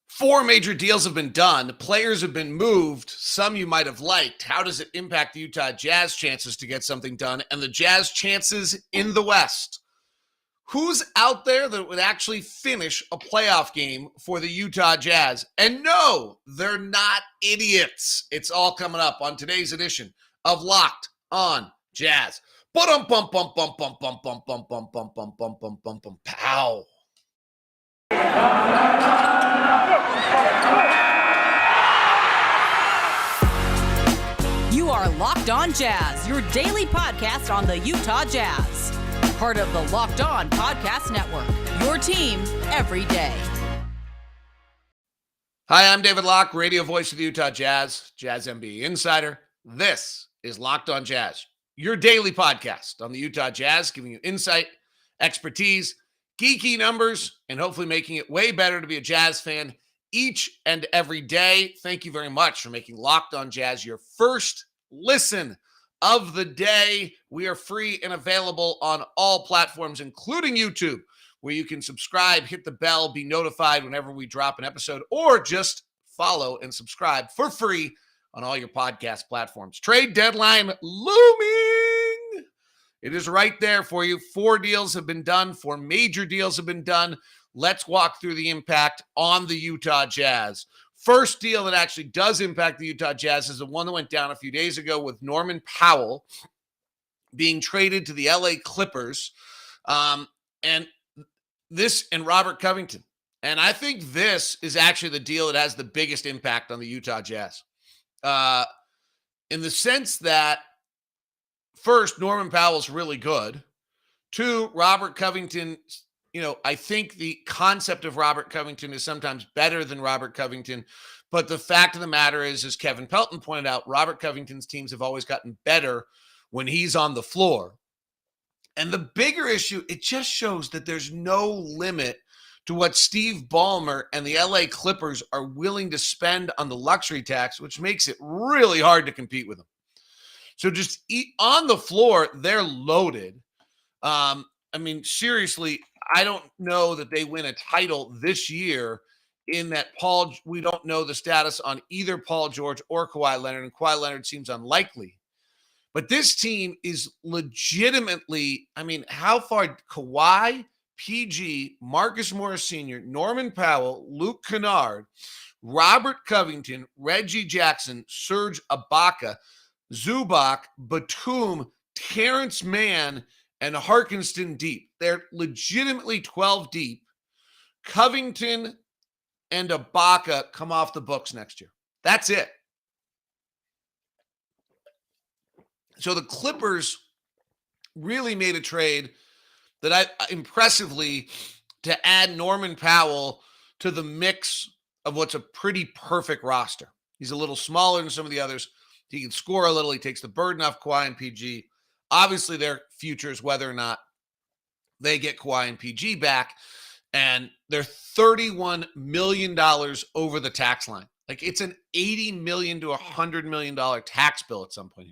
Four major deals have been done. Players have been moved. Some you might have liked. How does it impact the Utah Jazz chances to get something done and the Jazz chances in the West? Who's out there that would actually finish a playoff game for the Utah Jazz? And no, they're not idiots. It's all coming up on today's edition of Locked on Jazz. Pow. You are Locked on Jazz, your daily podcast on the Utah Jazz. Part of the Locked On Podcast Network, your team every day. Hi, I'm David Locke, radio voice of the Utah Jazz, Jazz NBA insider. This is Locked on Jazz, your daily podcast on the Utah Jazz, giving you insight, expertise, geeky numbers, and hopefully making it way better to be a Jazz fan each and every day. Thank you very much for making Locked on Jazz your first listen of the day. We are free and available on all platforms, including YouTube, where you can subscribe, hit the bell, be notified whenever we drop an episode, or just follow and subscribe for free on all your podcast platforms. Trade deadline looming. It is right there for you. 4 deals have been done. 4 major deals have been done. Let's walk through the impact on the Utah Jazz. First deal that actually does impact the Utah Jazz is the one that went down a few days ago with Norman Powell being traded to the LA Clippers, and Robert Covington. And I think this is actually the deal that has the biggest impact on the Utah Jazz. In the sense that, first, Norman Powell's really good. 2, Robert Covington, I think the concept of Robert Covington is sometimes better than Robert Covington. But the fact of the matter is, as Kevin Pelton pointed out, Robert Covington's teams have always gotten better when he's on the floor. And the bigger issue, it just shows that there's no limit to what Steve Ballmer and the LA Clippers are willing to spend on the luxury tax, which makes it really hard to compete with them. So just on the floor, they're loaded. Seriously, I don't know that they win a title this year in that we don't know the status on either Paul George or Kawhi Leonard, and Kawhi Leonard seems unlikely. But this team is legitimately, how far Kawhi, PG, Marcus Morris Sr., Norman Powell, Luke Kennard, Robert Covington, Reggie Jackson, Serge Ibaka, Zubac, Batum, Terrence Mann, and Harkenston deep. They're legitimately 12 deep. Covington and Ibaka come off the books next year. That's it. So the Clippers really made a trade that impressively to add Norman Powell to the mix of what's a pretty perfect roster. He's a little smaller than some of the others. He can score a little. He takes the burden off Kawhi and PG. Obviously, their future is whether or not they get Kawhi and PG back, and they're $31 million over the tax line. Like, it's an $80 million to $100 million tax bill at some point.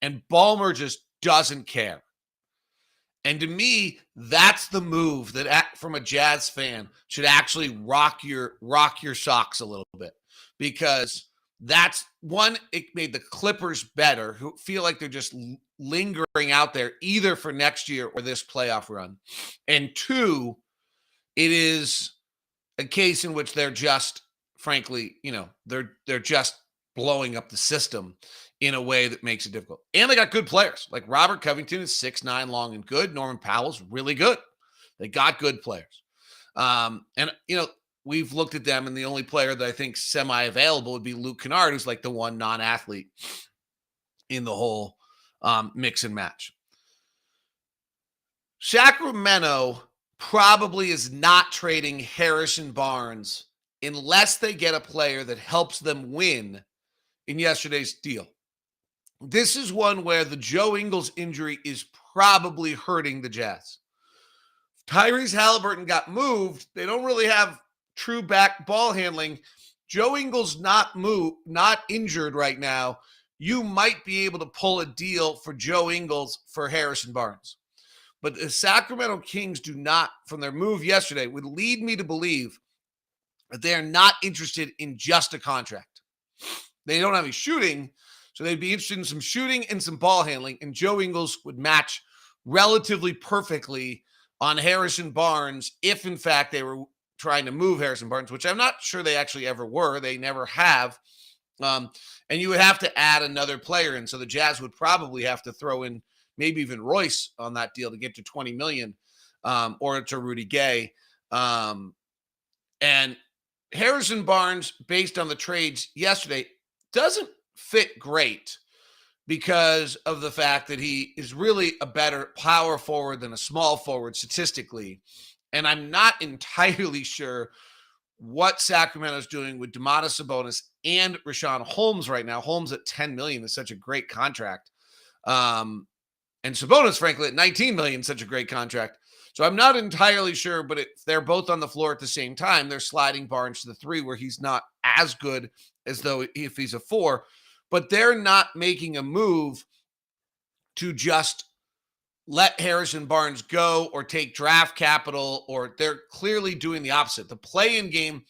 And Ballmer just doesn't care. And to me, that's the move that, from a Jazz fan, should actually rock your socks a little bit, because that's one, it made the Clippers better, who feel like they're just lingering out there either for next year or this playoff run. And 2, it is a case in which they're just, frankly, they're just blowing up the system in a way that makes it difficult. And they got good players. Like Robert Covington is 6'9", long and good. Norman Powell's really good. They got good players. We've looked at them, and the only player that I think semi-available would be Luke Kennard, who's like the one non-athlete in the whole mix and match. Sacramento probably is not trading Harrison Barnes unless they get a player that helps them win in yesterday's deal. This is one where the Joe Ingles injury is probably hurting the Jazz. Tyrese Halliburton got moved. They don't really have true back ball handling. Joe Ingles not injured right now. You might be able to pull a deal for Joe Ingles for Harrison Barnes. But the Sacramento Kings do not, from their move yesterday, would lead me to believe that they are not interested in just a contract. They don't have any shooting, so they'd be interested in some shooting and some ball handling, and Joe Ingles would match relatively perfectly on Harrison Barnes if, in fact, they were trying to move Harrison Barnes, which I'm not sure they actually ever were. They never have. And you would have to add another player in, so the Jazz would probably have to throw in maybe even Royce on that deal to get to $20 million, or to Rudy Gay. And Harrison Barnes, based on the trades yesterday, doesn't fit great because of the fact that he is really a better power forward than a small forward statistically. And I'm not entirely sure what Sacramento's doing with Domantas Sabonis and Richaun Holmes right now. Holmes at $10 million is such a great contract. And Sabonis, frankly, at $19 million, such a great contract. So I'm not entirely sure, but if they're both on the floor at the same time, they're sliding Barnes to the 3 where he's not as good as though if he's a 4, but they're not making a move to just let Harrison Barnes go or take draft capital, or they're clearly doing the opposite. The play-in game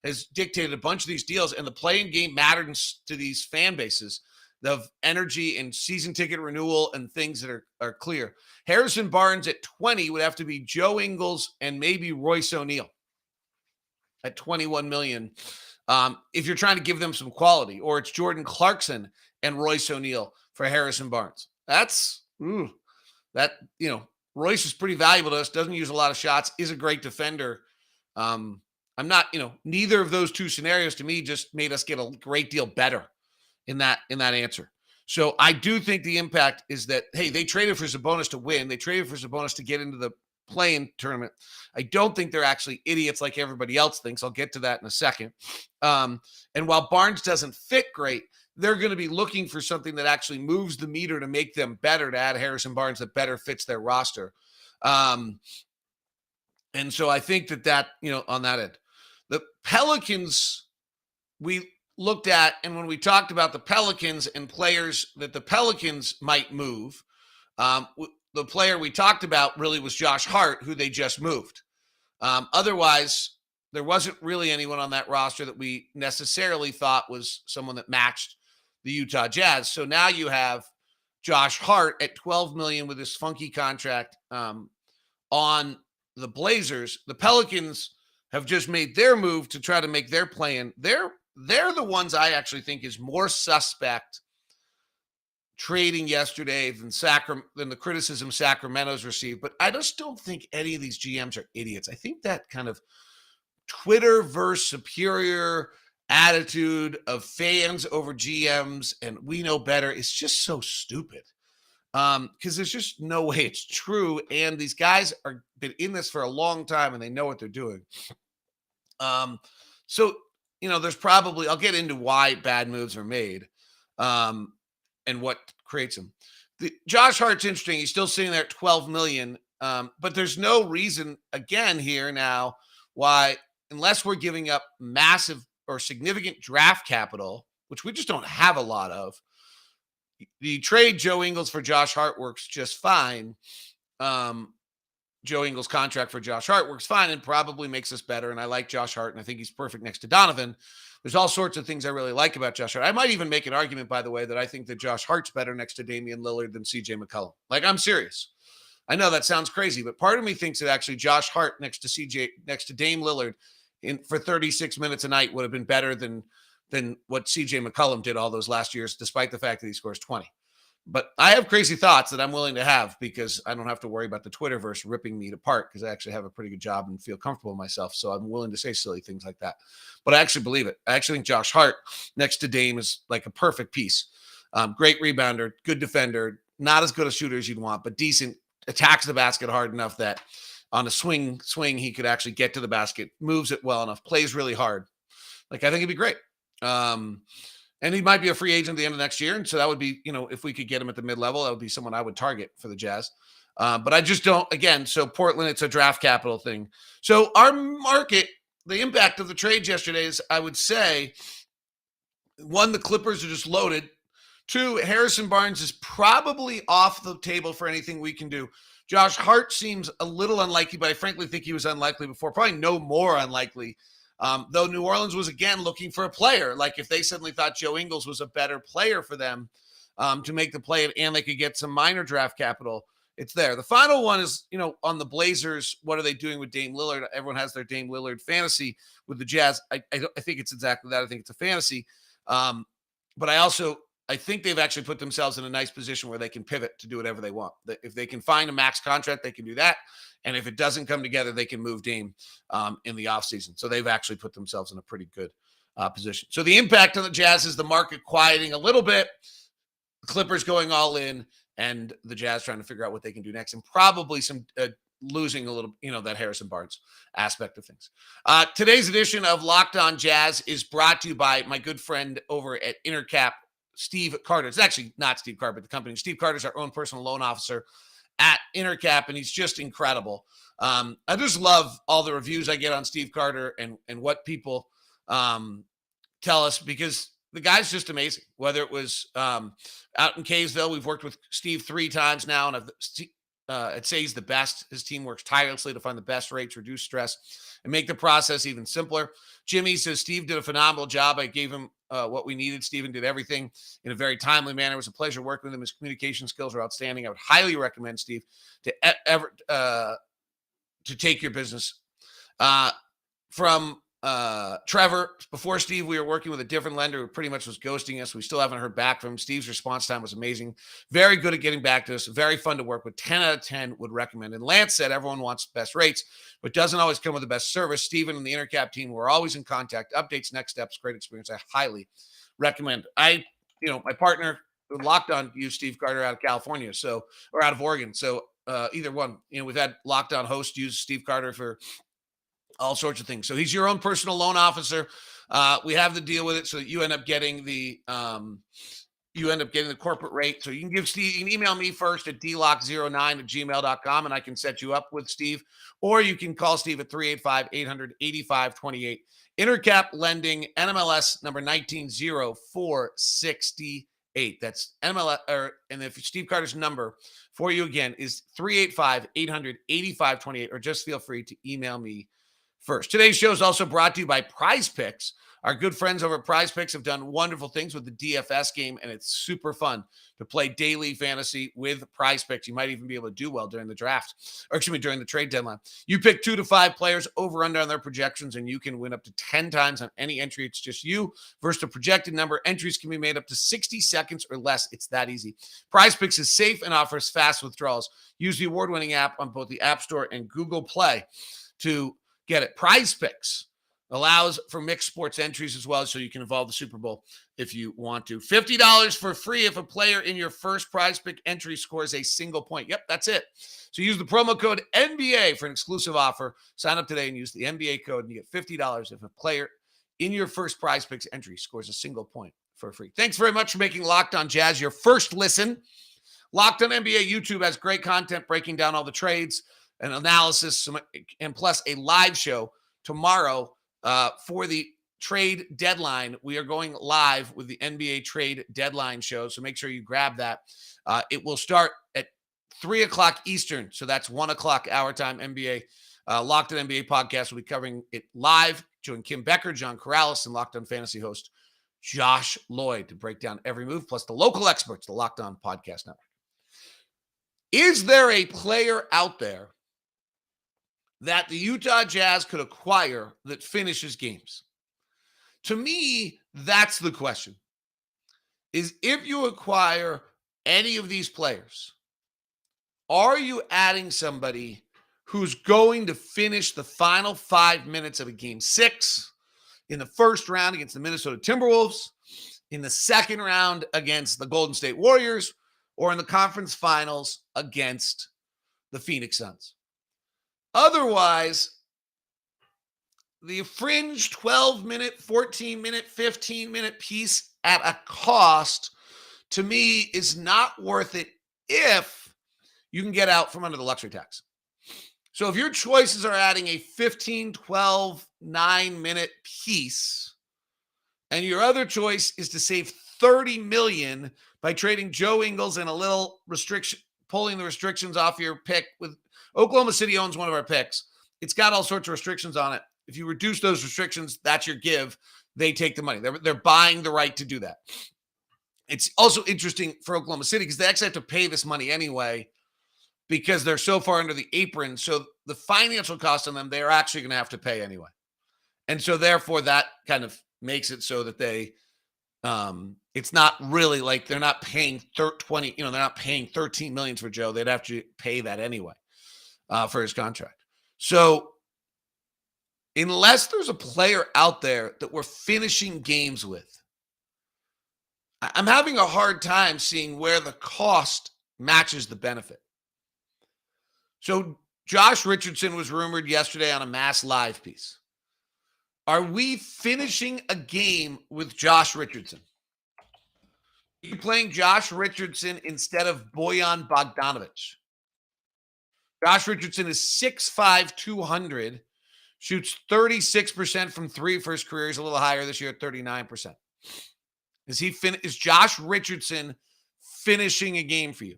has dictated a bunch of these deals, and the play-in game matters to these fan bases of energy and season ticket renewal and things that are clear. Harrison Barnes at 20 would have to be Joe Ingles and maybe Royce O'Neal at $21 million. If you're trying to give them some quality, or it's Jordan Clarkson and Royce O'Neal for Harrison Barnes. Royce is pretty valuable to us, doesn't use a lot of shots, is a great defender. I'm not, neither of those two scenarios to me just made us get a great deal better in that answer. So I do think the impact is that, hey, they traded for Sabonis to win. They traded for Sabonis to get into the play-in tournament. I don't think they're actually idiots like everybody else thinks. I'll get to that in a second. And while Barnes doesn't fit great, they're going to be looking for something that actually moves the meter to make them better, to add Harrison Barnes that better fits their roster. And so I think that, on that end. The Pelicans, we looked at, and when we talked about the Pelicans and players that the Pelicans might move, the player we talked about really was Josh Hart, who they just moved. Otherwise, there wasn't really anyone on that roster that we necessarily thought was someone that matched the Utah Jazz. So now you have Josh Hart at $12 million with his funky contract on the Blazers. The Pelicans have just made their move to try to make their plan. They're the ones I actually think is more suspect trading yesterday than the criticism Sacramento's received. But I just don't think any of these GMs are idiots. I think that kind of Twitter versus superior attitude of fans over GMs and we know better is just so stupid. Because there's just no way it's true. And these guys are been in this for a long time and they know what they're doing. So, there's probably, I'll get into why bad moves are made and what creates them. Josh Hart's interesting. He's still sitting there at $12 million. But there's no reason, again, here now, why, unless we're giving up massive or significant draft capital, which we just don't have a lot of, the trade Joe Ingles for Josh Hart works just fine. Joe Ingles' contract for Josh Hart works fine and probably makes us better. And I like Josh Hart, and I think he's perfect next to Donovan. There's all sorts of things I really like about Josh Hart. I might even make an argument, by the way, that I think that Josh Hart's better next to Damian Lillard than CJ McCollum. Like, I'm serious. I know that sounds crazy, but part of me thinks that actually Josh Hart next to Dame Lillard for 36 minutes a night would have been better than what CJ McCollum did all those last years, despite the fact that he scores 20. But I have crazy thoughts that I'm willing to have because I don't have to worry about the Twitterverse ripping me apart because I actually have a pretty good job and feel comfortable in myself. So I'm willing to say silly things like that. But I actually believe it. I actually think Josh Hart next to Dame is like a perfect piece. Great rebounder, good defender, not as good a shooter as you'd want, but decent, attacks the basket hard enough that on a swing, he could actually get to the basket, moves it well enough, plays really hard. Like, I think it'd be great. And he might be a free agent at the end of next year. And so that would be, if we could get him at the mid-level, that would be someone I would target for the Jazz. But I just don't, again, so Portland, it's a draft capital thing. So our market, the impact of the trade yesterday is, I would say, one, the Clippers are just loaded. Two, Harrison Barnes is probably off the table for anything we can do. Josh Hart seems a little unlikely, but I frankly think he was unlikely before, probably no more unlikely. Though New Orleans was, again, looking for a player. Like if they suddenly thought Joe Ingles was a better player for them to make the play and they could get some minor draft capital, it's there. The final one is, on the Blazers, what are they doing with Dame Lillard? Everyone has their Dame Lillard fantasy with the Jazz. I think it's exactly that. I think it's a fantasy. But I think they've actually put themselves in a nice position where they can pivot to do whatever they want. If they can find a max contract, they can do that. And if it doesn't come together, they can move Dame in the offseason. So they've actually put themselves in a pretty good position. So the impact on the Jazz is the market quieting a little bit, the Clippers going all in, and the Jazz trying to figure out what they can do next, and probably some losing a little, that Harrison Barnes aspect of things. Today's edition of Locked On Jazz is brought to you by my good friend over at Intercap, Steve Carter. It's actually not Steve Carter, but the company. Steve Carter is our own personal loan officer at Intercap, and he's just incredible. I just love all the reviews I get on Steve Carter and what people tell us, because the guy's just amazing. Whether it was out in Kaysville, we've worked with Steve 3 times now, and I'd say he's the best. His team works tirelessly to find the best rates, reduce stress, and make the process even simpler. Jimmy says Steve did a phenomenal job. I gave him what we needed. Steven did everything in a very timely manner. It was a pleasure working with him. His communication skills are outstanding. I would highly recommend Steve to take your business. From Trevor, before Steve, we were working with a different lender who pretty much was ghosting us. We still haven't heard back from him. Steve's response time was amazing. Very good at getting back to us. Very fun to work with. 10 out of 10 would recommend. And Lance said everyone wants the best rates, but doesn't always come with the best service. Steven and the Intercap team were always in contact. Updates, next steps, great experience. I highly recommend. My partner Locked On used Steve Carter out of California, or out of Oregon. So either one. We've had Locked On host use Steve Carter for all sorts of things. So he's your own personal loan officer. We have the deal with it so that you end up getting the corporate rate. So you can give Steve, you can email me first at dlock09@gmail.com and I can set you up with Steve, or you can call Steve at 385-800-8528. Intercap Lending, NMLS number 190468. That's NMLS, and if Steve Carter's number for you again is 385-800-8528, or just feel free to email me first. Today's show is also brought to you by Prize Picks. Our good friends over at Prize Picks have done wonderful things with the DFS game, and it's super fun to play daily fantasy with Prize Picks. You might even be able to do well during the draft, during the trade deadline. You pick 2 to 5 players over under on their projections, and you can win up to 10 times on any entry. It's just you versus a projected number. Entries can be made up to 60 seconds or less. It's that easy. Prize Picks is safe and offers fast withdrawals. Use the award-winning app on both the App Store and Google Play to get it. Prize Picks allows for mixed sports entries as well, so you can involve the Super Bowl if you want to. $50 for free if a player in your first Prize Pick entry scores a single point. Yep, that's it. So use the promo code NBA for an exclusive offer. Sign up today and use the NBA code, and you get $50 if a player in your first Prize Picks entry scores a single point for free. Thanks very much for making Locked On Jazz your first listen. Locked On NBA YouTube has great content breaking down all the trades and analysis, and plus a live show tomorrow for the trade deadline. We are going live with the NBA trade deadline show, so make sure you grab that. It will start at 3 o'clock Eastern, so that's 1 o'clock our time. NBA Locked On NBA podcast will be covering it live. Join Kim Becker, John Corrales, and Locked On Fantasy host Josh Lloyd to break down every move, plus the local experts, the Locked On Podcast Network. Is there a player out there that the Utah Jazz could acquire that finishes games? To me, that's the question. Is if you acquire any of these players, are you adding somebody who's going to finish the final 5 minutes of a game 6 in the first round against the Minnesota Timberwolves, in the second round against the Golden State Warriors, or in the conference finals against the Phoenix Suns? Otherwise, the fringe 12-minute, 14-minute, 15-minute piece at a cost, to me, is not worth it if you can get out from under the luxury tax. So if your choices are adding a 15, 12, 9-minute piece, and your other choice is to save $30 million by trading Joe Ingles and a little restriction pulling the restrictions off your pick. With Oklahoma City owns one of our picks. It's got all sorts of restrictions on it. If you reduce those restrictions, that's your give. They take the money. They're buying the right to do that. It's also interesting for Oklahoma City because they actually have to pay this money anyway because they're so far under the apron. So the financial cost on them, they're actually going to have to pay anyway. And so therefore that kind of makes it so that they, it's not really like they're not paying 20, they're not paying 13 million for Joe. They'd have to pay that anyway for his contract. So unless there's a player out there that we're finishing games with, I'm having a hard time seeing where the cost matches the benefit. So Josh Richardson was rumored yesterday on a Mass Live piece. Are we finishing a game with Josh Richardson? Are you playing Josh Richardson instead of Bojan Bogdanovic? Josh Richardson is 6'5", 200, shoots 36% from three for his career. He's a little higher this year at 39%. Is Josh Richardson finishing a game for you?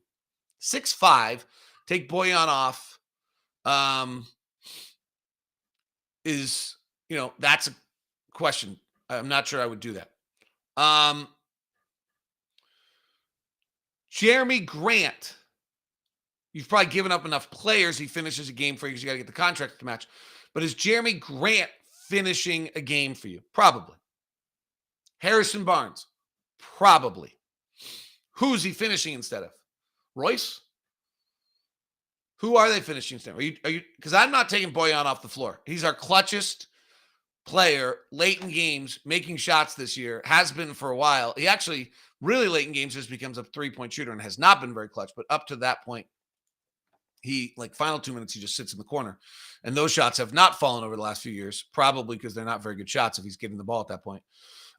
6'5", take Bojan off. That's a question. I'm not sure I would do that. Jeremy Grant. You've probably given up enough players. He finishes a game for you because you got to get the contract to match. But is Jeremy Grant finishing a game for you? Probably. Harrison Barnes? Probably. Who's he finishing instead of? Royce? Who are they finishing instead of? Are you? Because I'm not taking Bojan off the floor. He's our clutchest player late in games, making shots this year, has been for a while. He actually really late in games just becomes a three-point shooter and has not been very clutch. But up to that point, he, like final 2 minutes, he just sits in the corner. And those shots have not fallen over the last few years, probably because they're not very good shots if he's getting the ball at that point.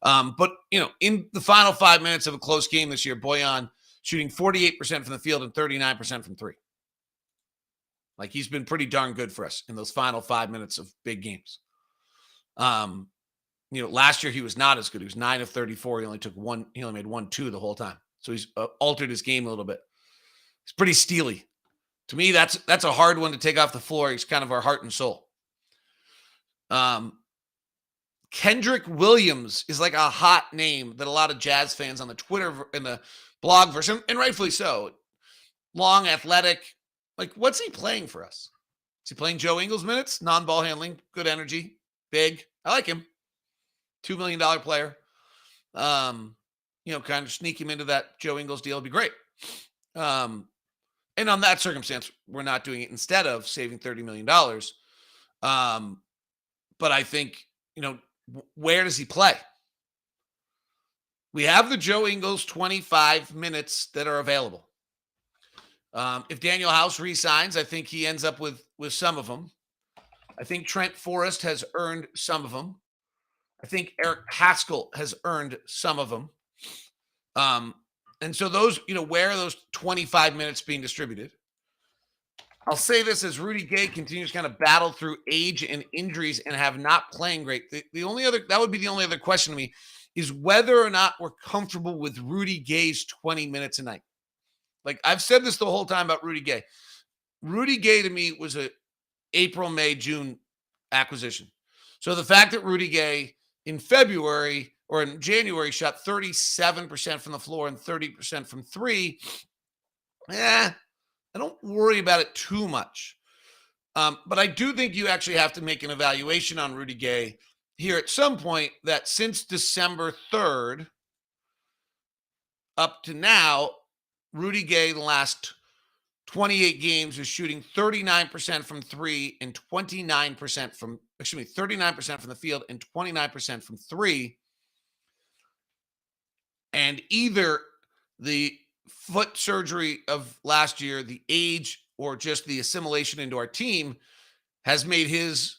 But in the final 5 minutes of a close game this year, Bojan shooting 48% from the field and 39% from three. Like, he's been pretty darn good for us in those final 5 minutes of big games. Last year he was not as good. He was 9 of 34. He only made 1-2 the whole time. So he's altered his game a little bit. He's pretty steely. To me, that's a hard one to take off the floor. He's kind of our heart and soul. Kendrick Williams is like a hot name that a lot of Jazz fans on the Twitter and the blog version, and rightfully so. Long, athletic. Like, what's he playing for us? Is he playing Joe Ingles minutes? Non-ball handling, good energy, big. I like him. $2 million player. Kind of sneak him into that Joe Ingles deal would be great. And on that circumstance, we're not doing it instead of saving $30 million. But I think, where does he play? We have the Joe Ingles 25 minutes that are available. If Daniel House re-signs, I think he ends up with some of them. I think Trent Forrest has earned some of them. I think Eric Haskell has earned some of them. And so those, where are those 25 minutes being distributed? I'll say this as Rudy Gay continues to kind of battle through age and injuries and have not playing great. That would be the only other question to me is whether or not we're comfortable with Rudy Gay's 20 minutes a night. Like, I've said this the whole time about Rudy Gay. Rudy Gay to me was a April, May, June acquisition. So the fact that Rudy Gay in February or in January shot 37% from the floor and 30% from three, I don't worry about it too much. But I do think you actually have to make an evaluation on Rudy Gay here at some point that since December 3rd up to now, Rudy Gay, the last 28 games, is shooting 39% from three and 39% from 39% from the field and 29% from three. And either the foot surgery of last year, the age, or just the assimilation into our team has made his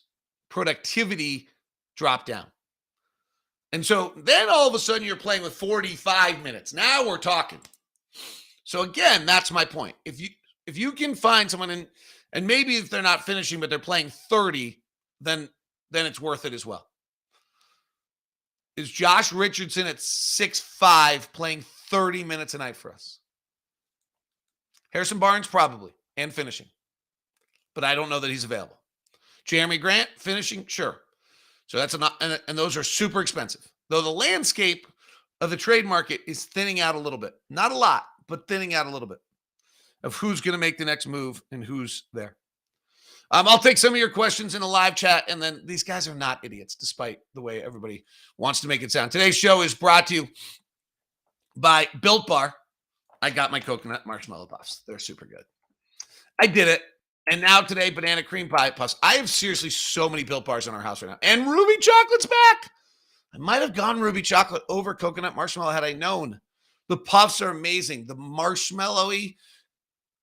productivity drop down. And so then all of a sudden you're playing with 45 minutes. Now we're talking. So again, that's my point. If you can find someone and maybe if they're not finishing, but they're playing 30, then it's worth it as well. Is Josh Richardson at 6'5" playing 30 minutes a night for us? Harrison Barnes, probably, and finishing. But I don't know that he's available. Jeremy Grant, finishing, sure. So that's and those are super expensive. Though the landscape of the trade market is thinning out a little bit. Not a lot, but thinning out a little bit of who's going to make the next move and who's there. I'll take some of your questions in the live chat, and then these guys are not idiots, despite the way everybody wants to make it sound. Today's show is brought to you by Built Bar. I got my coconut marshmallow puffs. They're super good. I did it. And now today, banana cream pie puffs. I have seriously so many Built Bars in our house right now. And Ruby Chocolate's back. I might have gone Ruby Chocolate over coconut marshmallow had I known. The puffs are amazing. The marshmallowy,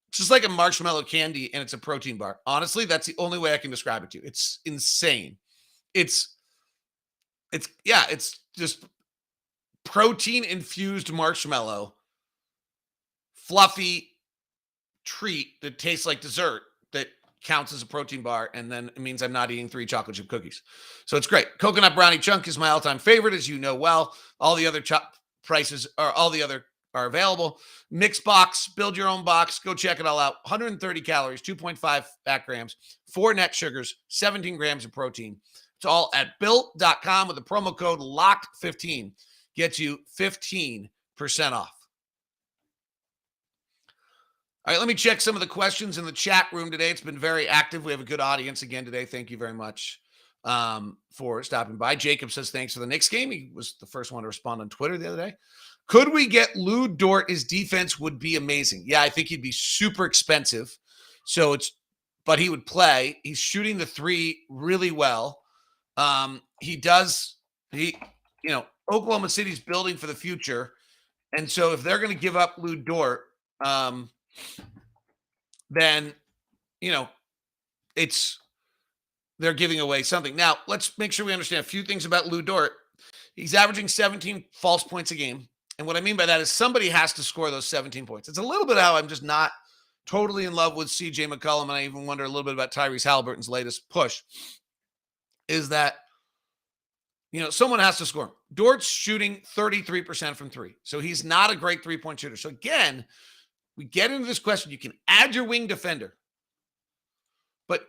it's just like a marshmallow candy, and it's a protein bar. Honestly, that's the only way I can describe it to you. It's insane. It's just protein-infused marshmallow, fluffy treat that tastes like dessert that counts as a protein bar, and then it means I'm not eating 3 chocolate chip cookies. So it's great. Coconut brownie chunk is my all-time favorite, as you know well. All the other are available. Mix box, build your own box. Go check it all out. 130 calories, 2.5 fat grams, 4 net sugars, 17 grams of protein. It's all at built.com with the promo code LOCKED15. Gets you 15% off. All right, let me check some of the questions in the chat room today. It's been very active. We have a good audience again today. Thank you very much for stopping by. Jacob says thanks for the Knicks game. He was the first one to respond on Twitter the other day. Could we get Lou Dort? His defense would be amazing. Yeah, I think he'd be super expensive. But he would play. He's shooting the 3 really well. Oklahoma City's building for the future. And so if they're going to give up Lou Dort, then, they're giving away something. Now, let's make sure we understand a few things about Lou Dort. He's averaging 17 false points a game. And what I mean by that is somebody has to score those 17 points. It's a little bit how I'm just not totally in love with C.J. McCollum, and I even wonder a little bit about Tyrese Halliburton's latest push, is that, someone has to score. Dort's shooting 33% from 3. So he's not a great three-point shooter. So again, we get into this question. You can add your wing defender. But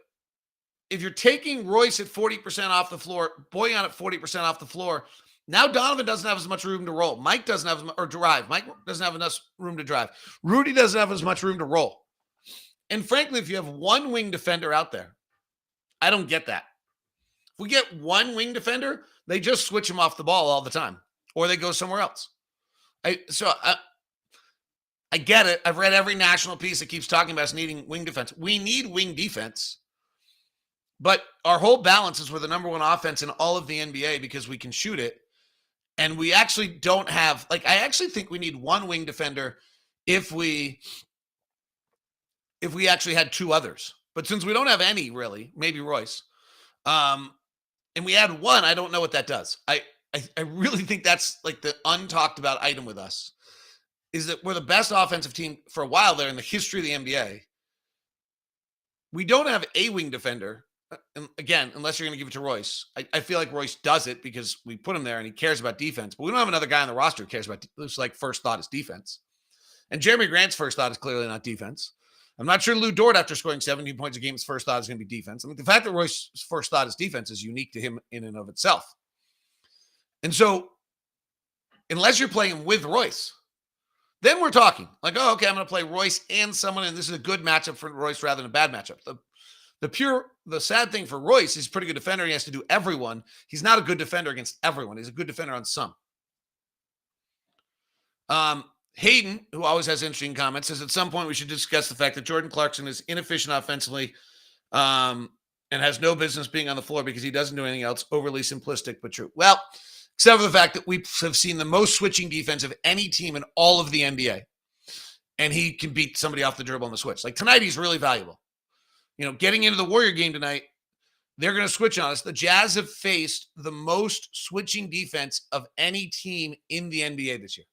if you're taking Royce at 40% off the floor, Boyan at 40% off the floor, now Donovan doesn't have as much room to roll. Mike doesn't have Mike doesn't have enough room to drive. Rudy doesn't have as much room to roll. And frankly, if you have one wing defender out there, I don't get that. If we get one wing defender, they just switch him off the ball all the time, or they go somewhere else. I get it. I've read every national piece that keeps talking about us needing wing defense. We need wing defense, but our whole balance is we're the number 1 offense in all of the NBA because we can shoot it. And we actually don't have, I actually think we need one wing defender if we actually had 2 others. But since we don't have any, really, maybe Royce, and we add 1, I don't know what that does. I really think that's the untalked about item with us, is that we're the best offensive team for a while there in the history of the NBA. We don't have a wing defender. And again, unless you're going to give it to Royce. I feel like Royce does it because we put him there and he cares about defense. But we don't have another guy on the roster who cares about who's first thought is defense. And Jeremy Grant's first thought is clearly not defense. I'm not sure Lou Dort, after scoring 17 points a game, his first thought is going to be defense. I mean, the fact that Royce's first thought is defense is unique to him in and of itself. And so, unless you're playing with Royce, then we're talking. I'm going to play Royce and someone, and this is a good matchup for Royce rather than a bad matchup. The sad thing for Royce, he's a pretty good defender. He has to do everyone. He's not a good defender against everyone. He's a good defender on some. Hayden, who always has interesting comments, says at some point we should discuss the fact that Jordan Clarkson is inefficient offensively and has no business being on the floor because he doesn't do anything else. Overly simplistic, but true. Well, except for the fact that we have seen the most switching defense of any team in all of the NBA. And he can beat somebody off the dribble on the switch. Tonight, he's really valuable. Getting into the Warrior game tonight, they're going to switch on us. The Jazz have faced the most switching defense of any team in the NBA this year,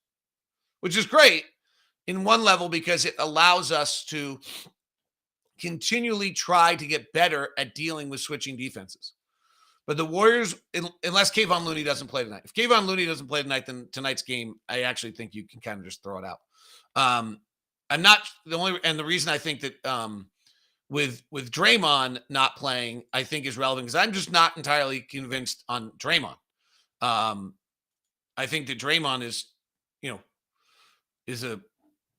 which is great in one level because it allows us to continually try to get better at dealing with switching defenses. But the Warriors, unless Kayvon Looney doesn't play tonight. If Kayvon Looney doesn't play tonight, then tonight's game, I actually think you can kind of just throw it out. I'm not the reason I think that with Draymond not playing, I think is relevant because I'm just not entirely convinced on Draymond. I think that Draymond is a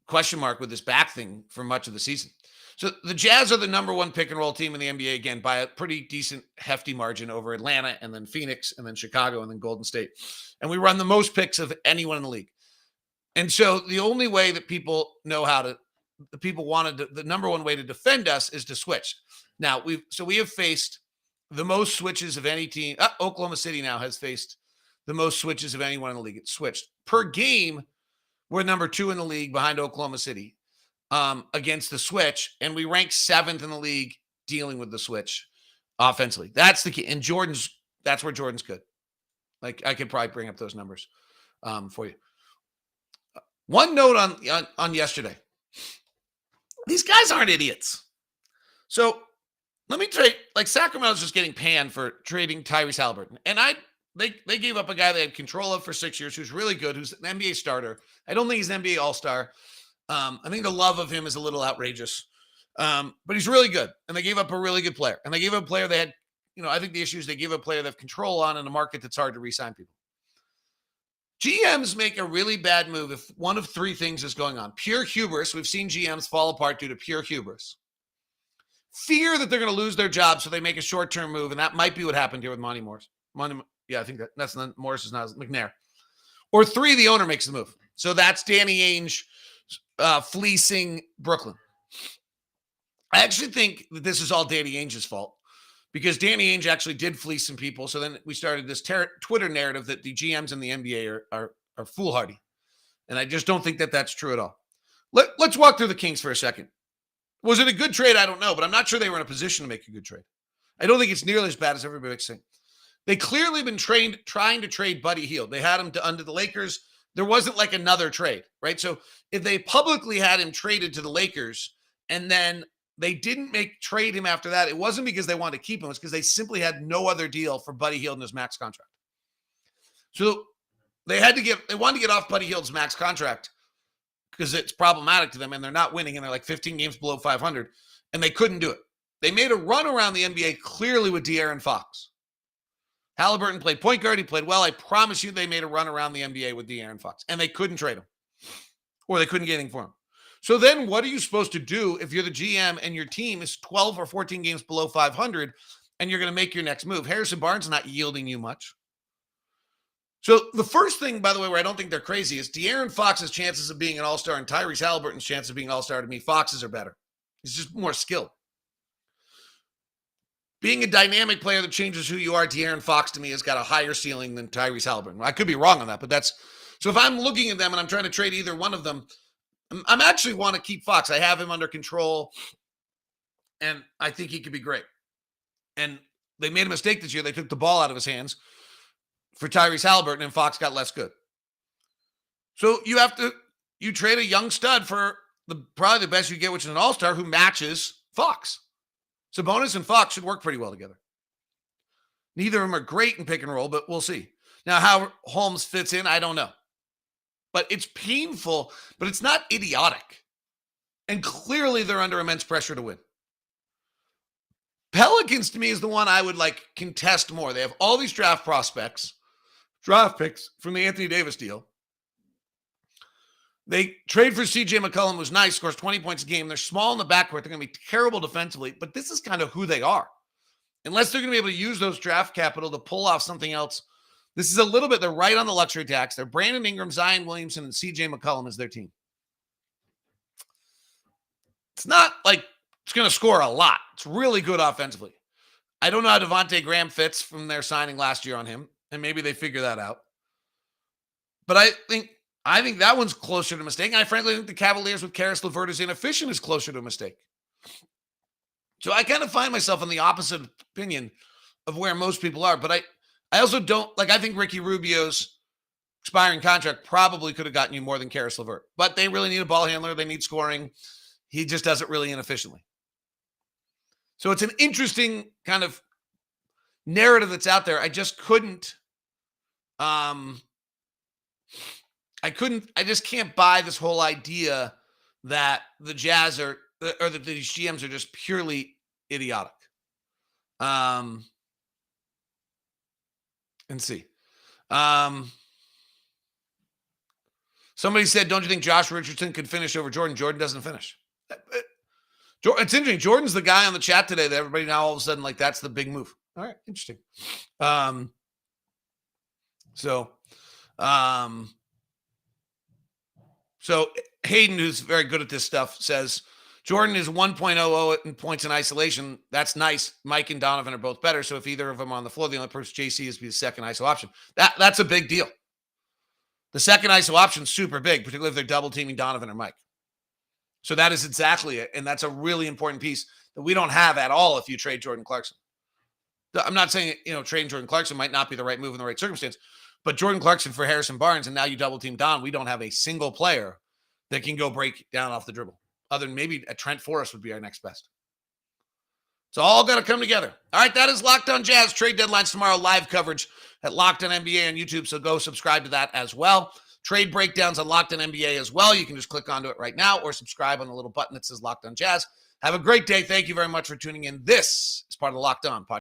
question mark with this back thing for much of the season. So the Jazz are the number one pick and roll team in the NBA again by a pretty decent, hefty margin over Atlanta and then Phoenix and then Chicago and then Golden State. And we run the most picks of anyone in the league. And so the only way that people know how to, the number one way to defend us is to switch. Now we have faced the most switches of any team. Oklahoma City now has faced the most switches of anyone in the league. It's switched per game. We're number 2 in the league behind Oklahoma City against the switch. And we rank 7th in the league dealing with the switch offensively. That's the key. And that's where Jordan's good. Like I could probably bring up those numbers for you. One note on yesterday. These guys aren't idiots. So let me trade, like Sacramento's just getting panned for trading Tyrese Halliburton. And they gave up a guy they had control of for 6 years who's really good, who's an NBA starter. I don't think he's an NBA all-star. I think the love of him is a little outrageous. But he's really good. And they gave up a really good player. And they gave up a player they had, I think the issue is they gave a player they have control on in a market that's hard to re-sign people. GMs make a really bad move if one of 3 things is going on. Pure hubris. We've seen GMs fall apart due to pure hubris. Fear that they're going to lose their job, so they make a short-term move, and that might be what happened here with Monty Morris. I think that's not Morris is not McNair. Or 3, the owner makes the move. So that's Danny Ainge fleecing Brooklyn. I actually think that this is all Danny Ainge's fault because Danny Ainge actually did fleece some people. So then we started this Twitter narrative that the GMs in the NBA are foolhardy. And I just don't think that that's true at all. Let's walk through the Kings for a second. Was it a good trade? I don't know, but I'm not sure they were in a position to make a good trade. I don't think it's nearly as bad as everybody's saying. They clearly been trying to trade Buddy Hield. They had him under the Lakers. There wasn't like another trade, right? So if they publicly had him traded to the Lakers and then they didn't trade him after that, it wasn't because they wanted to keep him. It's because they simply had no other deal for Buddy Hield in his max contract. So they wanted to get off Buddy Hield's max contract because it's problematic to them and they're not winning and they're like 15 games below 500 and they couldn't do it. They made a run around the NBA clearly with De'Aaron Fox. Halliburton played point guard. He played well. I promise you they made a run around the NBA with De'Aaron Fox and they couldn't trade him or they couldn't get anything for him. So then what are you supposed to do if you're the GM and your team is 12 or 14 games below 500 and you're going to make your next move? Harrison Barnes is not yielding you much. So the first thing, by the way, where I don't think they're crazy is De'Aaron Fox's chances of being an all-star and Tyrese Halliburton's chances of being an all-star, to me, Fox's are better. He's just more skilled. Being a dynamic player that changes who you are, De'Aaron Fox, to me, has got a higher ceiling than Tyrese Halliburton. I could be wrong on that, but that's... So if I'm looking at them and I'm trying to trade either one of them, I'm actually want to keep Fox. I have him under control, and I think he could be great. And they made a mistake this year. They took the ball out of his hands for Tyrese Halliburton, and Fox got less good. So you trade a young stud for probably the best you get, which is an all-star who matches Fox. Sabonis and Fox should work pretty well together. Neither of them are great in pick and roll, but we'll see. Now, how Holmes fits in, I don't know. But it's painful, but it's not idiotic. And clearly they're under immense pressure to win. Pelicans, to me, is the one I would contest more. They have all these draft picks from the Anthony Davis deal. They trade for CJ McCollum, who's nice, scores 20 points a game. They're small in the backcourt. They're going to be terrible defensively, but this is kind of who they are. Unless they're going to be able to use those draft capital to pull off something else. This is a little bit, they're right on the luxury tax. They're Brandon Ingram, Zion Williamson, and CJ McCollum as their team. It's not like it's going to score a lot. It's really good offensively. I don't know how Devontae Graham fits from their signing last year on him, and maybe they figure that out. But I think that one's closer to a mistake. And I frankly think the Cavaliers with Karis LeVert as inefficient is closer to a mistake. So I kind of find myself in the opposite opinion of where most people are. But I also don't, I think Ricky Rubio's expiring contract probably could have gotten you more than Karis LeVert. But they really need a ball handler. They need scoring. He just does it really inefficiently. So it's an interesting kind of narrative that's out there. I just couldn't, I just can't buy this whole idea that the Jazz or that these GMs are just purely idiotic. And see. Somebody said, don't you think Josh Richardson could finish over Jordan? Jordan doesn't finish. It's interesting. Jordan's the guy on the chat today that everybody now all of a sudden, like, that's the big move. All right, interesting. So Hayden, who's very good at this stuff, says Jordan is 1.00 in points in isolation. That's nice. Mike and Donovan are both better. So if either of them are on the floor, the only person JC is to be the second ISO option. That's a big deal. The second ISO option is super big, particularly if they're double teaming Donovan or Mike. So that is exactly it. And that's a really important piece that we don't have at all if you trade Jordan Clarkson. I'm not saying, trading Jordan Clarkson might not be the right move in the right circumstance, but Jordan Clarkson for Harrison Barnes, and now you double team Don, we don't have a single player that can go break down off the dribble. Other than maybe a Trent Forrest would be our next best. It's all got to come together. All right, that is Locked On Jazz. Trade deadlines tomorrow, live coverage at Locked On NBA on YouTube, so go subscribe to that as well. Trade breakdowns on Locked On NBA as well. You can just click onto it right now or subscribe on the little button that says Locked On Jazz. Have a great day. Thank you very much for tuning in. This is part of the Locked On podcast.